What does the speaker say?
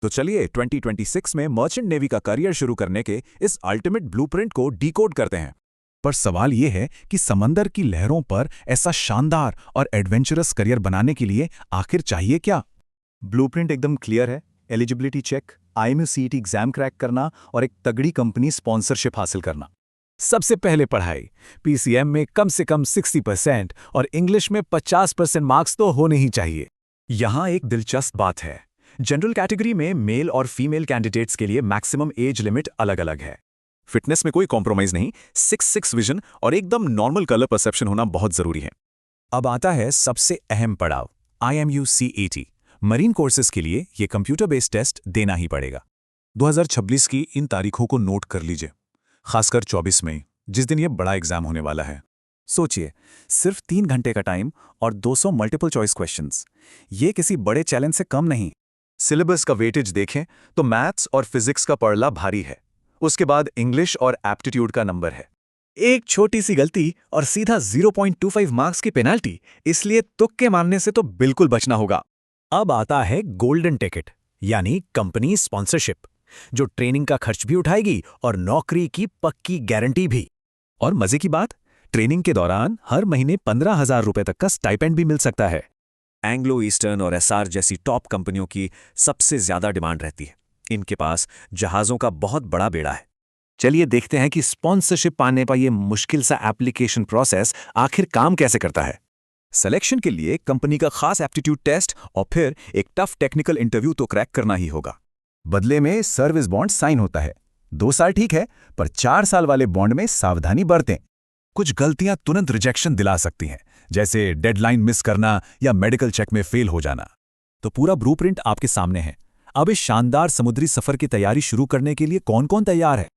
तो चलिए 2026 में मर्चेंट नेवी का करियर शुरू करने के इस अल्टीमेट ब्लूप्रिंट को डिकोड करते हैं। पर सवाल ये है कि समंदर की लहरों पर ऐसा शानदार और एडवेंचरस करियर बनाने के लिए आखिर चाहिए क्या? ब्लूप्रिंट एकदम क्लियर है। Eligibility check, IMU CET exam crack करना और एक तगड़ी कंपनी स्पॉन्सरशिप हासिल करना। सबसे पहले पढ़ाई, पीसीएम में कम से कम 60% और इंग्लिश में 50% मार्क्स तो होने ही चाहिए। यहाँ एक दिलचस्प बात है, जनरल कैटेगरी में मेल और फीमेल कैंडिडेट्स के लिए मैक्सिमम एज लिमिट अलग अलग है। फिटनेस में कोई कॉम्प्रोमाइज नहीं, 6'6" विजन और एकदम नॉर्मल कलर परसेप्शन होना बहुत जरूरी है। अब आता है सबसे अहम पड़ाव, IMU CET। मरीन कोर्सेज के लिए ये कंप्यूटर बेस्ड टेस्ट देना ही पड़ेगा। 2026 की इन तारीखों को नोट कर लीजिए, खासकर 24 मई, जिस दिन ये बड़ा एग्जाम होने वाला है। सोचिए, सिर्फ 3 घंटे का टाइम और 200 मल्टीपल चॉइस क्वेश्चंस। ये किसी बड़े चैलेंज से कम नहीं। सिलेबस का वेटेज देखें तो मैथ्स और फिजिक्स का पड़ला भारी है, उसके बाद इंग्लिश और एप्टीट्यूड का नंबर है। एक छोटी सी गलती और सीधा 0.25 मार्क्स की पेनाल्टी, इसलिए तुक्के मारने से तो बिल्कुल बचना होगा। अब आता है गोल्डन टिकट, यानी कंपनी स्पॉन्सरशिप, जो ट्रेनिंग का खर्च भी उठाएगी और नौकरी की पक्की गारंटी भी। और मजे की बात, ट्रेनिंग के दौरान हर महीने 15,000 रुपए तक का स्टाइपेंड भी मिल सकता है। एंग्लो ईस्टर्न और एसआर जैसी टॉप कंपनियों की सबसे ज्यादा डिमांड रहती है। इनके पास जहाजों का बहुत बड़ा बेड़ा है। चलिए देखते हैं कि स्पॉन्सरशिप पाने पर यह मुश्किल सा एप्लीकेशन प्रोसेस आखिर काम कैसे करता है। सिलेक्शन के लिए कंपनी का खास एप्टीट्यूड टेस्ट और फिर एक टफ टेक्निकल इंटरव्यू तो क्रैक करना ही होगा। बदले में सर्विस बॉन्ड साइन होता है। 2 साल ठीक है, पर 4 साल वाले बॉन्ड में सावधानी बरतें। कुछ गलतियां तुरंत रिजेक्शन दिला सकती हैं, जैसे डेडलाइन मिस करना या मेडिकल चेक में फेल हो जाना। तो पूरा ब्लूप्रिंट आपके सामने है। अब इस शानदार समुद्री सफर की तैयारी शुरू करने के लिए कौन कौन तैयार है?